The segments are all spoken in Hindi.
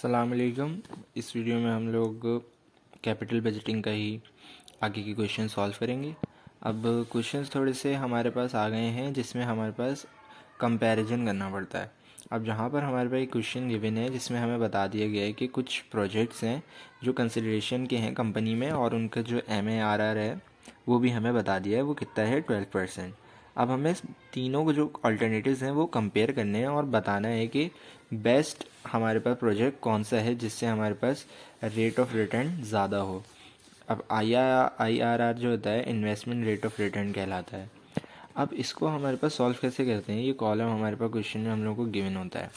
अस्सलाम वालेकुम। इस वीडियो में हम लोग कैपिटल बजटिंग का ही आगे के क्वेश्चन सॉल्व करेंगे। अब क्वेश्चंस थोड़े से हमारे पास आ गए हैं जिसमें हमारे पास कंपैरिजन करना पड़ता है। अब जहाँ पर हमारे पास एक क्वेश्चन गिवन है जिसमें हमें बता दिया गया है कि कुछ प्रोजेक्ट्स हैं जो कंसिडरेशन के हैं कंपनी में और उनका जो MARR है वो भी हमें बता दिया है, वो कितना है 12%। अब हमें तीनों को जो अल्टरनेटिव्स हैं वो कंपेयर करने हैं और बताना है कि बेस्ट हमारे पास प्रोजेक्ट कौन सा है जिससे हमारे पास रेट ऑफ रिटर्न ज़्यादा हो। अब IRR जो होता है इन्वेस्टमेंट रेट ऑफ रिटर्न कहलाता है। अब इसको हमारे पास सॉल्व कैसे करते हैं, ये कॉलम हमारे पास क्वेश्चन में हम लोग को गिवन होता है,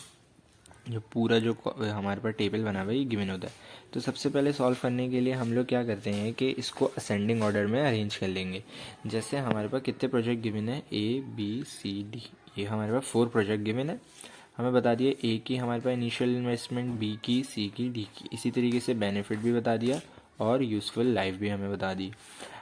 जो पूरा जो हमारे पास टेबल बना हुआ है ये गिवन होता है। तो सबसे पहले सॉल्व करने के लिए हम लोग क्या करते हैं कि इसको असेंडिंग ऑर्डर में अरेंज कर लेंगे। जैसे हमारे पास कितने प्रोजेक्ट गिवन है, ABCD, ये हमारे पास 4 प्रोजेक्ट गिवन है। हमें बता दिया A की हमारे पास इनिशियल इन्वेस्टमेंट, B की, C की, D की, इसी तरीके से बेनिफिट भी बता दिया और यूज़फुल लाइफ भी हमें बता दी।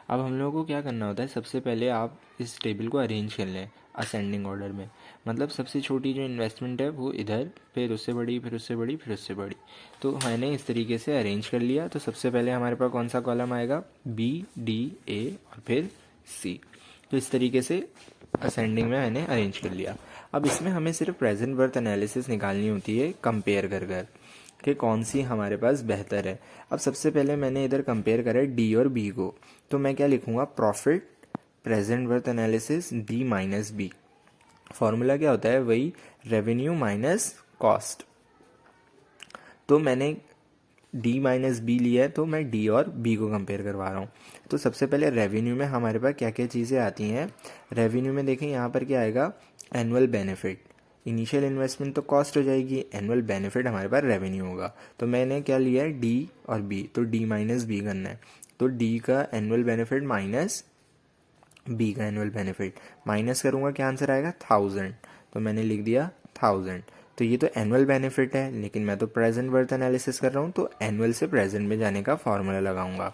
अब हम लोगों को क्या करना होता है, सबसे पहले आप इस टेबल को अरेंज कर लें असेंडिंग ऑर्डर में। मतलब सबसे छोटी जो इन्वेस्टमेंट है वो इधर, फिर उससे बड़ी, फिर उससे बड़ी, फिर उससे बड़ी। तो मैंने इस तरीके से अरेंज कर लिया। तो सबसे पहले हमारे पास कौन सा कॉलम आएगा, B, D, A और फिर C। तो इस तरीके से असेंडिंग में मैंने अरेंज कर लिया। अब इसमें हमें सिर्फ प्रेजेंट वर्थ एनालिसिस निकालनी होती है कंपेयर कर कर कि कौन सी हमारे पास बेहतर है। अब सबसे पहले मैंने इधर कंपेयर करा है D और B को, तो मैं क्या लिखूँगा, profit present worth analysis D minus B। Formula क्या होता है, वही रेवेन्यू माइनस कॉस्ट। तो मैंने D माइनस बी लिया है, तो मैं D और B को कंपेयर करवा रहा हूँ। तो सबसे पहले रेवेन्यू में हमारे पास क्या क्या चीज़ें आती हैं। रेवेन्यू में देखें यहाँ पर क्या आएगा, एनुअल बेनिफिट। इनिशियल इन्वेस्टमेंट तो कॉस्ट हो जाएगी, एनुअल बेनिफिट हमारे पास रेवेन्यू होगा। तो मैंने क्या लिया है, D और B, तो D माइनस बी करना है। तो D का एनुअल बेनिफिट माइनस B का एनुअल बेनिफिट, माइनस करूँगा क्या आंसर आएगा, 1000। तो मैंने लिख दिया 1000। तो ये तो एनुअल बेनिफिट है, लेकिन मैं तो प्रेजेंट वर्थ एनालिसिस कर रहा हूँ, तो एनुअल से प्रेजेंट में जाने का फॉर्मूला लगाऊंगा।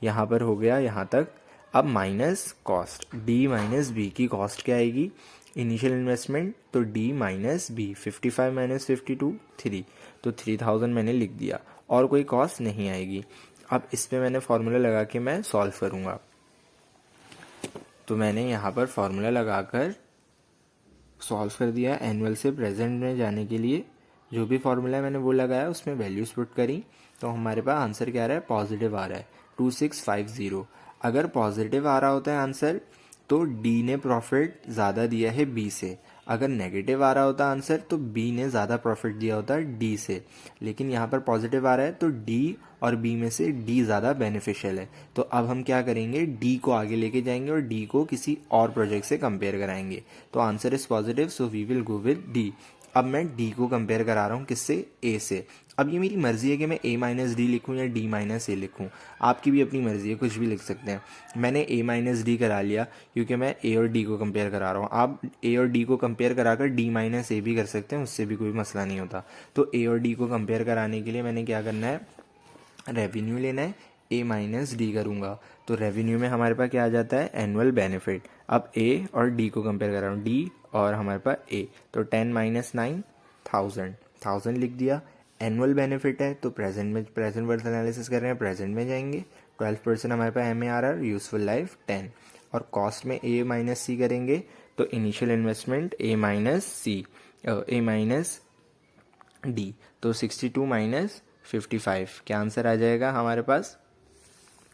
यहाँ पर हो गया यहाँ तक। अब minus cost, D minus B की कॉस्ट क्या आएगी, इनिशियल इन्वेस्टमेंट, तो D माइनस बी, 55 माइनस 52 3, तो 3000 मैंने लिख दिया और कोई कॉस्ट नहीं आएगी। अब इस पर मैंने फॉर्मूला लगा के मैं सॉल्व करूँगा। तो मैंने यहाँ पर फॉर्मूला लगाकर सॉल्व कर दिया एनुअल से प्रेजेंट में जाने के लिए। जो भी फॉर्मूला है मैंने वो लगाया, उसमें वैल्यूज पुट करी, तो हमारे पास आंसर क्या आ रहा है, पॉजिटिव आ रहा है 2650। अगर पॉजिटिव आ रहा होता है आंसर तो D ने प्रॉफिट ज़्यादा दिया है B से। अगर नेगेटिव आ रहा होता आंसर तो B ने ज़्यादा प्रॉफिट दिया होता है D से। लेकिन यहाँ पर पॉजिटिव आ रहा है तो D और B में से D ज़्यादा बेनिफिशियल है। तो अब हम क्या करेंगे, D को आगे लेके जाएंगे और D को किसी और प्रोजेक्ट से कंपेयर कराएंगे। तो answer is positive, so we will go with D। अब मैं D को कंपेयर करा रहा हूँ किससे, A से। अब ये मेरी मर्जी है कि मैं A माइनस डी लिखूँ या D माइनस A लिखूँ, आपकी भी अपनी मर्जी है, कुछ भी लिख सकते हैं। मैंने A माइनस डी करा लिया क्योंकि मैं A और D को कंपेयर करा रहा हूँ। आप A और D को कंपेयर कराकर D माइनस A भी कर सकते हैं, उससे भी कोई मसला नहीं होता। तो A और D को कंपेयर कराने के लिए मैंने क्या करना है, रेवेन्यू लेना है, A माइनस डी करूँगा। तो रेवेन्यू में हमारे पास क्या आ जाता है, एनुअल बेनिफिट। अब A और D को कंपेयर कर रहा हूँ, D और हमारे पास A, तो 10 माइनस 9 1000, 1000 लिख दिया। एनुअल बेनिफिट है तो प्रेजेंट में, प्रेजेंट वर्थ एनालिसिस कर रहे हैं, प्रेजेंट में जाएंगे। 12% हमारे पास MARR, यूजफुल लाइफ 10, और कॉस्ट में A माइनस सी करेंगे तो initial investment A minus C, A minus D, तो 62 माइनस 55, क्या आंसर आ जाएगा हमारे पास,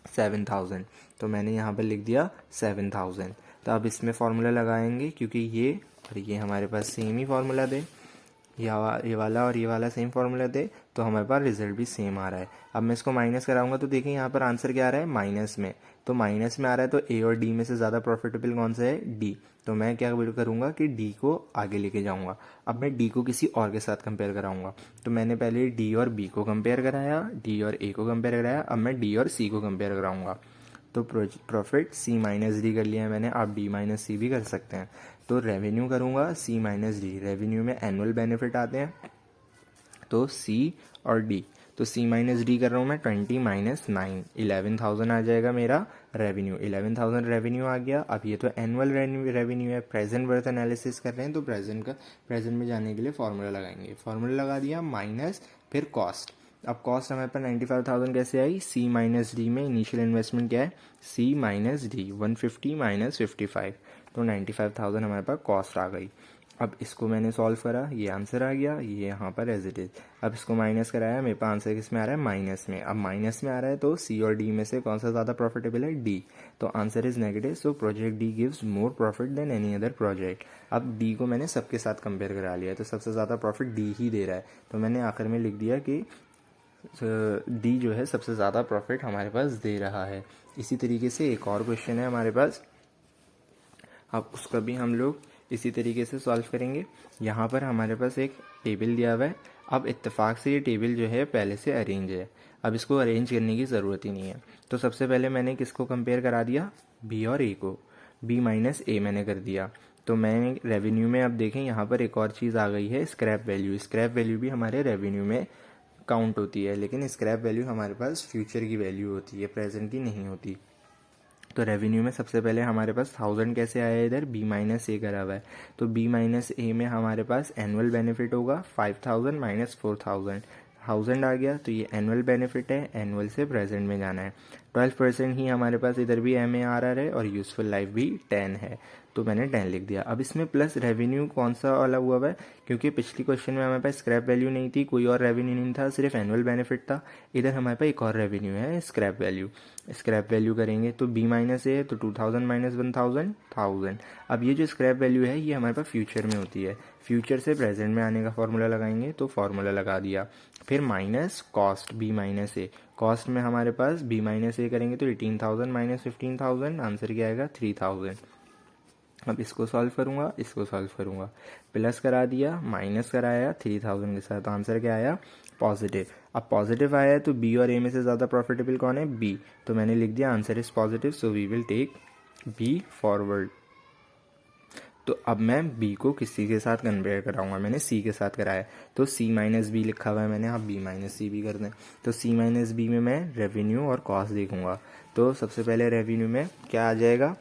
7000। तो मैंने यहाँ पर लिख दिया 7000। तो अब इसमें फॉर्मूला लगाएंगे क्योंकि ये और ये हमारे पास सेम ही फॉर्मूला दे, ये वाला और ये वाला सेम फॉर्मूला दे, तो हमारे पास रिजल्ट भी सेम आ रहा है। अब मैं इसको माइनस कराऊंगा तो देखिए यहाँ पर आंसर क्या आ रहा है, माइनस में। तो माइनस में आ रहा है तो A और D में से ज़्यादा प्रॉफिटेबल कौन सा है, D। तो मैं क्या करूँगा कि D को आगे लेके जाऊँगा। अब मैं D को किसी और के साथ कंपेयर कराऊँगा। तो मैंने पहले D और B को कंपेयर कराया, D और A को कंपेयर कराया, अब मैं D और C को कंपेयर कराऊँगा। तो प्रॉफिट C माइनस डी कर लिया है मैंने, आप D माइनस सी भी कर सकते हैं। तो रेवेन्यू करूँगा C माइनस डी, रेवेन्यू में एनुअल बेनिफिट आते हैं तो C और D। तो C माइनस डी कर रहा हूँ मैं, 20 माइनस 9, 11,000 आ जाएगा मेरा रेवेन्यू, 11,000 रेवेन्यू आ गया। अब ये तो एनुअल रेवेन्यू है, प्रेजेंट वर्थ एनालिसिस कर रहे हैं तो प्रेजेंट में जाने के लिए फार्मूला लगाएंगे। फार्मूला लगा दिया माइनस फिर कॉस्ट। अब कॉस्ट हमारे पास 95,000 कैसे आई, सी माइनस डी में इनिशियल इन्वेस्टमेंट क्या है, सी माइनस डी, 150 माइनस 55, तो 95,000 हमारे पास कॉस्ट आ गई। अब इसको मैंने सॉल्व करा, ये आंसर आ गया, ये यहाँ पर एज इट इज। अब इसको माइनस कराया, मेरे पास आंसर किस में आ रहा है, माइनस में। अब माइनस में आ रहा है तो सी और डी में से कौन सा ज़्यादा प्रॉफिटेबल है, डी, तो answer is negative. So project D gives more profit than any other project. अब डी को मैंने सबके साथ कंपेयर करा लिया, तो सबसे ज़्यादा प्रॉफिट डी ही दे रहा है, तो मैंने आखिर में लिख दिया कि डी जो है सबसे ज़्यादा प्रॉफिट हमारे पास दे रहा है। इसी तरीके से एक और क्वेश्चन है हमारे पास, अब उसका भी हम लोग इसी तरीके से सॉल्व करेंगे। यहाँ पर हमारे पास एक टेबल दिया हुआ है। अब इत्तेफाक से ये टेबल जो है पहले से अरेंज है, अब इसको अरेंज करने की ज़रूरत ही नहीं है। तो सबसे पहले मैंने किसको कंपेयर करा दिया, बी और ए को, बी माइनस ए मैंने कर दिया। तो मैं रेवेन्यू में अब देखें यहाँ पर एक और चीज़ आ गई है, स्क्रैप वैल्यू। स्क्रैप वैल्यू भी हमारे रेवेन्यू में काउंट होती है, लेकिन स्क्रैप वैल्यू हमारे पास फ्यूचर की वैल्यू होती है, प्रेजेंट की नहीं होती। तो रेवेन्यू में सबसे पहले हमारे पास 1000 कैसे आया, इधर बी माइनस ए करा हुआ है, तो बी माइनस ए में हमारे पास एनुअल बेनिफिट होगा 5000 माइनस 4000, 1000 आ गया, तो ये एनुअल बेनिफिट है, एनुअल से प्रेजेंट में जाना है। 12% ही हमारे पास इधर भी MARR है और यूजफुल लाइफ भी 10 है, तो मैंने 10 लिख दिया। अब इसमें प्लस रेवेन्यू कौन सा वाला हुआ है, क्योंकि पिछली क्वेश्चन में हमारे पास स्क्रैप वैल्यू नहीं थी, कोई और रेवेन्यू नहीं था, सिर्फ एनुअल बेनिफिट था। इधर हमारे पास एक और रेवेन्यू है, स्क्रैप वैल्यू। स्क्रैप वैल्यू करेंगे तो बी माइनस ए है, तो 2000 माइनस 1000। अब ये जो स्क्रैप वैल्यू है ये हमारे पास फ्यूचर में होती है, फ्यूचर से प्रेजेंट में आने का फॉर्मूला लगाएंगे, तो फॉर्मूला लगा दिया। फिर माइनस कॉस्ट, बी माइनस ए, कॉस्ट में हमारे पास बी माइनस ए करेंगे तो 18,000 माइनस 15,000, आंसर क्या आएगा 3000। अब इसको सॉल्व करूंगा, इसको सॉल्व करूंगा, प्लस करा दिया, माइनस कराया 3000 के साथ, आंसर क्या आया पॉजिटिव। अब पॉजिटिव आया है तो बी और ए में से ज़्यादा प्रॉफिटेबल कौन है, बी, तो मैंने लिख दिया answer is positive, so we will take B forward. तो अब मैं बी को किसी के साथ कंपेयर कराऊंगा, मैंने सी के साथ कराया, तो सी माइनस बी लिखा हुआ है मैंने, आप बी माइनस सी भी कर दें। तो सी माइनस बी में मैं रेवेन्यू और कॉस्ट देखूंगा, तो सबसे पहले रेवेन्यू में क्या आ जाएगा,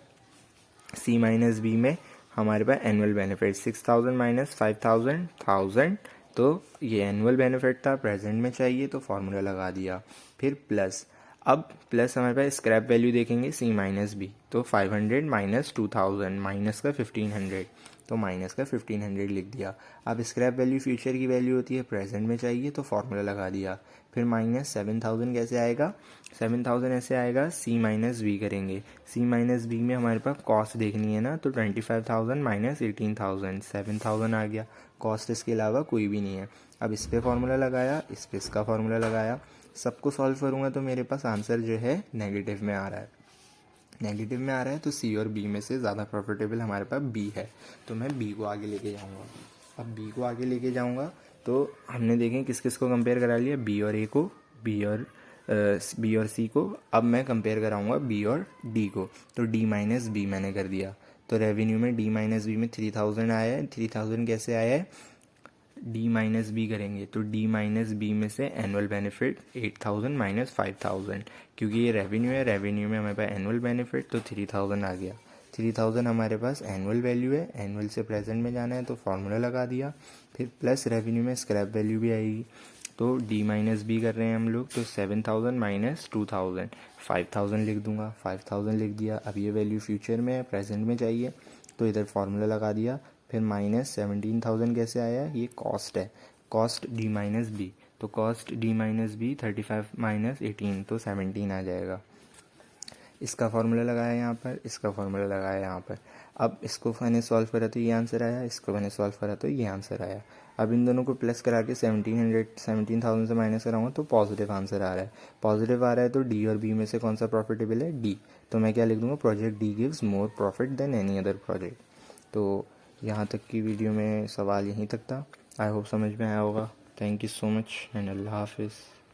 सी माइनस बी में हमारे पास एनुअल बेनिफिट 6000 माइनस 5000, 1000, तो ये एनुअल बेनिफिट था, प्रेजेंट में चाहिए तो फार्मूला लगा दिया। फिर प्लस, अब प्लस हमारे पास स्क्रैप वैल्यू देखेंगे सी माइनस बी, तो 500 माइनस 2000, माइनस का 1500, तो माइनस का 1500 लिख दिया। अब स्क्रैप वैल्यू फ्यूचर की वैल्यू होती है, प्रेजेंट में चाहिए तो फार्मूला लगा दिया। फिर माइनस 7000 कैसे आएगा, 7000 ऐसे आएगा, सी माइनस बी करेंगे, सी माइनस बी में हमारे पास कॉस्ट देखनी है ना, तो 25,000 माइनस 18,000, 7000 आ गया, कॉस्ट इसके अलावा कोई भी नहीं है। अब इस पर फार्मूला लगाया, इस पर इसका फार्मूला लगाया, सबको सॉल्व करूँगा तो मेरे पास आंसर जो है नेगेटिव में आ रहा है, नेगेटिव में आ रहा है, तो सी और बी में से ज़्यादा प्रॉफिटेबल हमारे पास बी है, तो मैं बी को आगे लेके जाऊँगा। अब बी को आगे लेके जाऊँगा तो हमने देखें किस किस को कंपेयर करा लिया, बी और ए को, बी और सी को। अब मैं कंपेयर कराऊँगा बी और डी को, तो डी माइनस बी मैंने कर दिया। तो रेवेन्यू में डी माइनस बी में 3000 आया है, 3000 कैसे आया है, डी माइनस बी करेंगे तो डी माइनस बी में से एनुअल बेनिफिट 8000 माइनस 5000, क्योंकि ये रेवेन्यू है, रेवेन्यू में हमारे पास एनुअल बेनिफिट, तो 3000 आ गया। 3000 हमारे पास एनुअल वैल्यू है, एनुअल से प्रेजेंट में जाना है तो फार्मूला लगा दिया। फिर प्लस रेवेन्यू में स्क्रैप वैल्यू भी आएगी, तो डी माइनस बी कर रहे हैं हम लोग, तो 7000 माइनस 2000, 5000 लिख दूंगा, 5000 लिख दिया। अब ये वैल्यू फ्यूचर में है, प्रेजेंट में चाहिए, तो इधर फार्मूला लगा दिया। फिर माइनस 17,000 कैसे आया, ये कॉस्ट है, कॉस्ट डी माइनस बी, तो cost D minus B 35 minus 18, तो 17 आ जाएगा। इसका फार्मूला लगाया यहाँ पर, इसका फार्मूला लगाया यहाँ पर। अब इसको मैंने सॉल्व करा तो ये आंसर आया, इसको मैंने सॉल्व करा तो ये आंसर आया। अब इन दोनों को प्लस करा के 17,000 से माइनस कराऊंगा तो पॉजिटिव आंसर आ रहा है, पॉजिटिव आ रहा है, तो डी और बी में से कौन सा प्रॉफिटेबल है, डी, तो मैं क्या लिख दूंगा, project D gives more profit than any other project. तो यहाँ तक की वीडियो में सवाल यहीं तक था, आई होप समझ में आया होगा। Thank you so much and अल्लाह हाफिज़।